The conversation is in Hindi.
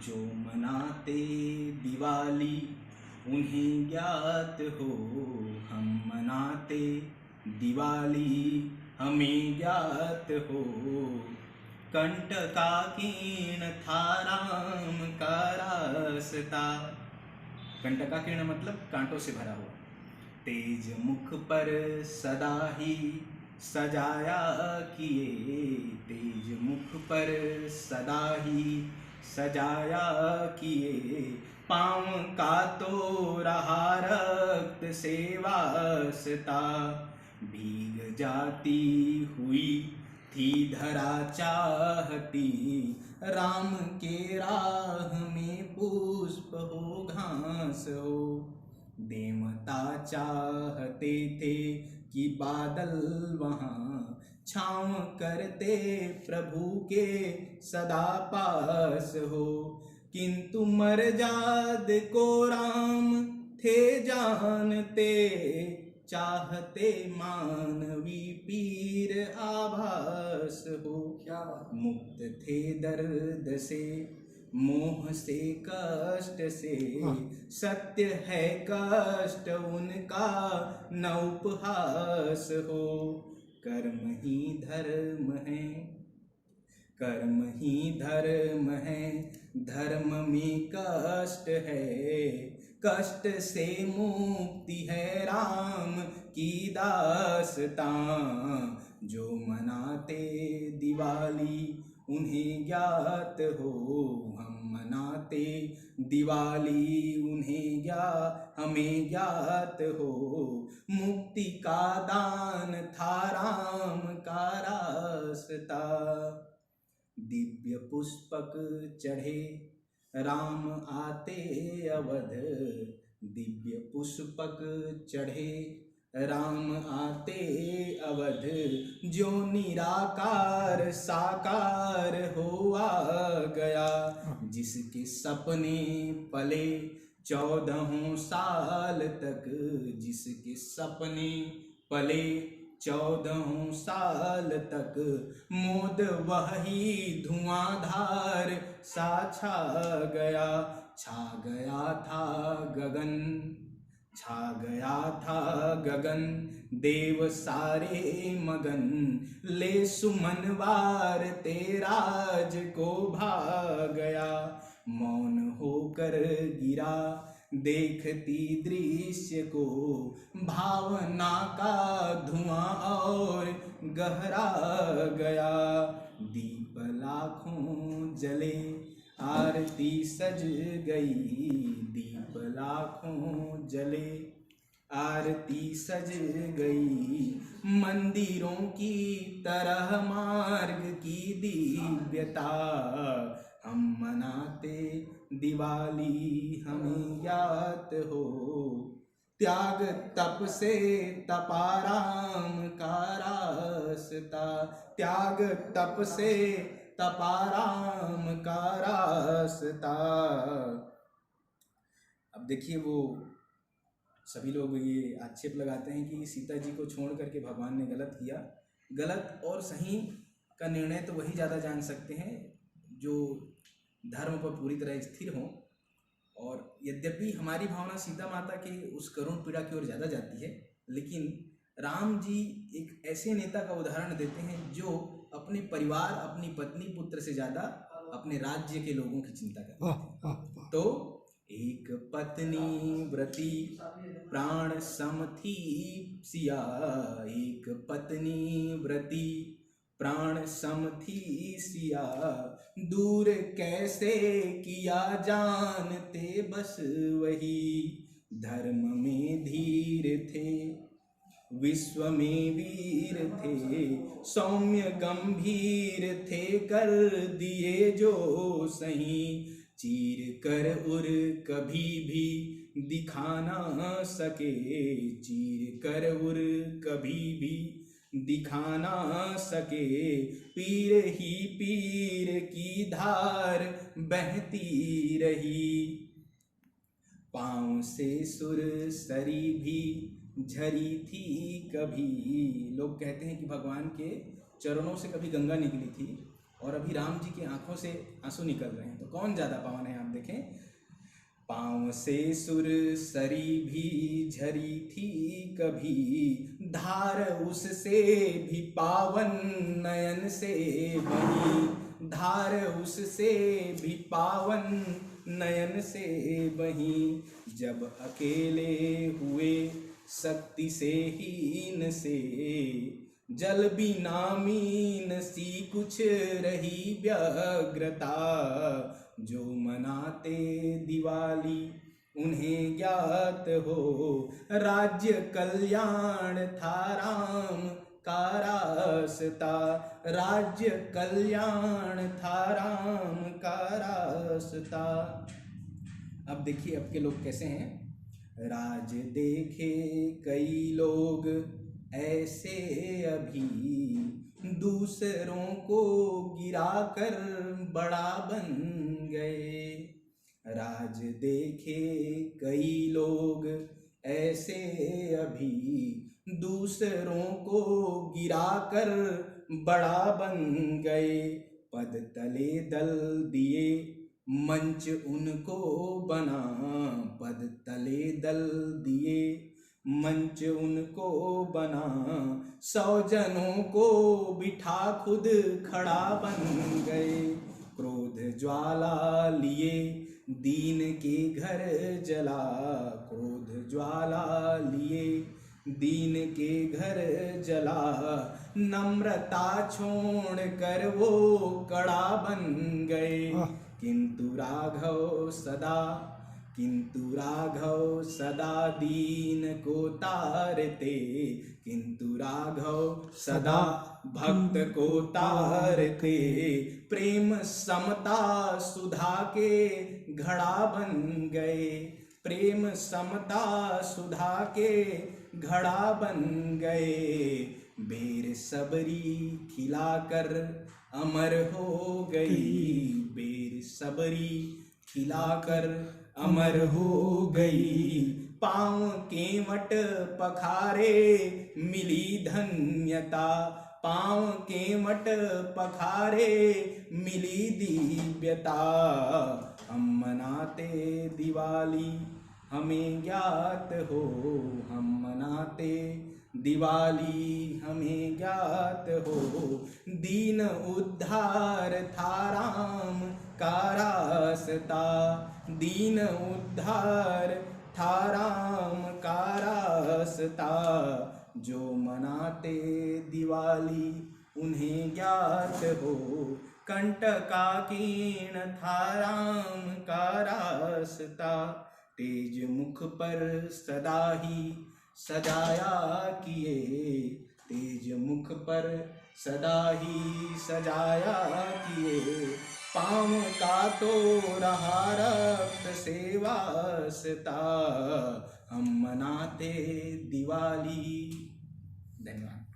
जो मनाते दिवाली उन्हें ज्ञात हो, हम मनाते दिवाली हमें ज्ञात हो। कंटकाकीर्ण था राम का रास्ता। कंटकाकीर्ण मतलब कांटों से भरा हुआ। तेज मुख पर सदा ही सजाया किए, तेज मुख पर सदा ही सजाया किए। पाँव का तो रहा रक्त से वास्ता, भीग जाती हुई थी धरा चाहती, राम के राह में पुष्प हो घास हो। देवता चाहते थे कि बादल वहाँ छाँव करते प्रभु के सदा पास हो। किंतु मर्याद को राम थे जानते, चाहते मानवी पीर आभास हो। मुक्त थे दर्द से मोह से कष्ट से, सत्य है कष्ट उनका न उपहास हो। कर्म ही धर्म है, कर्म ही धर्म है, धर्म में कष्ट है। कष्ट से मुक्ति है राम की दास्तां, जो मनाते दिवाली उन्हें ज्ञात हो, हम मनाते दिवाली उन्हें हमें ज्ञात हो। मुक्ति का दान था राम का रास्ता, दिव्य पुष्पक चढ़े राम आते अवध, दिव्य पुष्पक चढ़े राम आते अवध। जो निराकार साकार हुआ गया, जिसके सपने पले 14 साल तक, जिसके सपने पले 14 साल तक। मोद वही धुआंधार सा छा गया था गगन, छा गया था गगन। देव सारे मगन ले सुमनवार तेराज को भा गया। मौन होकर गिरा देखती दृश्य को, भावना का धुआं और गहरा गया। दीप लाखों जले आरती सज गई, दीप लाखों जले आरती सज गई। मंदिरों की तरह मार्ग की दिव्यता, हम मनाते दिवाली हमें ज्ञात हो। त्याग तप से तपा राम का रास्ता, त्याग तप से तपा राम का रास्ता। अब देखिए वो सभी लोग ये आक्षेप लगाते हैं कि सीता जी को छोड़ करके भगवान ने गलत किया। गलत और सही का निर्णय तो वही ज़्यादा जान सकते हैं जो धर्म पर पूरी तरह स्थिर हों। और यद्यपि हमारी भावना सीता माता के उस करुण पीड़ा की ओर ज़्यादा जाती है, लेकिन राम जी एक ऐसे नेता का उदाहरण देते हैं जो अपने परिवार, अपनी पत्नी, पुत्र से ज़्यादा अपने राज्य के लोगों की चिंता करते हैं। तो एक पत्नी व्रती प्राण सम थी सिया, एक पत्नी व्रती प्राण सम थी सिया। दूर कैसे किया जानते बस वही, धर्म में धीर थे विश्व में वीर थे। सौम्य गंभीर थे कर दिए जो सही, चीर कर उर कभी भी दिखा ना सके, चीर कर उर कभी भी दिखा ना सके। पीर ही पीर की धार बहती रही, पाँव से सुर सरी भी झरी थी कभी। लोग कहते हैं कि भगवान के चरणों से कभी गंगा निकली थी और अभी राम जी की आंखों से आंसू निकल रहे हैं। तो कौन ज़्यादा पावन है, आप देखें। पाँव से सुर सरी भी झरी थी कभी, धार उससे भी पावन नयन से बही, धार उससे भी पावन नयन से बही। जब अकेले हुए शक्ति से हीन से, जल बिना मीन सी कुछ रही व्यग्रता। जो मनाते दिवाली उन्हें ज्ञात हो, राज्य कल्याण था राम का रास्ता, राज्य कल्याण था राम का रास्ता। अब देखिए अब के लोग कैसे हैं। राज देखे कई लोग ऐसे अभी, दूसरों को गिराकर बड़ा बन गए। राज देखे कई लोग ऐसे अभी, दूसरों को गिराकर बड़ा बन गए। पद तले दल दिए मंच उनको बना, पद तले दल दिए मंच उनको बना। 100 जनों को बिठा खुद खड़ा बन गए। क्रोध ज्वाला लिए दीन के घर जला, क्रोध ज्वाला लिए दीन के घर जला। नम्रता छोड़ कर वो कड़ा बन गए। किंतु राघव सदा दीन को तारते, किंतु राघव सदा भक्त को तारते। प्रेम समता सुधा के घड़ा बन गए, प्रेम समता सुधा के घड़ा बन गए। बेर सबरी खिलाकर अमर हो गई, बेर सबरी खिलाकर अमर हो गई। पाँव केवट पखारे मिली धन्यता, पाँव केवट पखारे मिली दिव्यता। हम मनाते दिवाली हमें ज्ञात हो, हम मनाते दिवाली हमें ज्ञात हो। दीन उद्धार था राम का रास्ता, दीन उद्धार था राम का रास्ता। जो मनाते दिवाली उन्हें ज्ञात हो, कंटकाकीर्ण था राम का रास्ता। तेज मुख पर सदा ही सजाया किए, तेज मुख पर सदा ही सजाया किए। पाँव का तो रहा रक्त से वास्ता, हम मनाते दिवाली। धन्यवाद।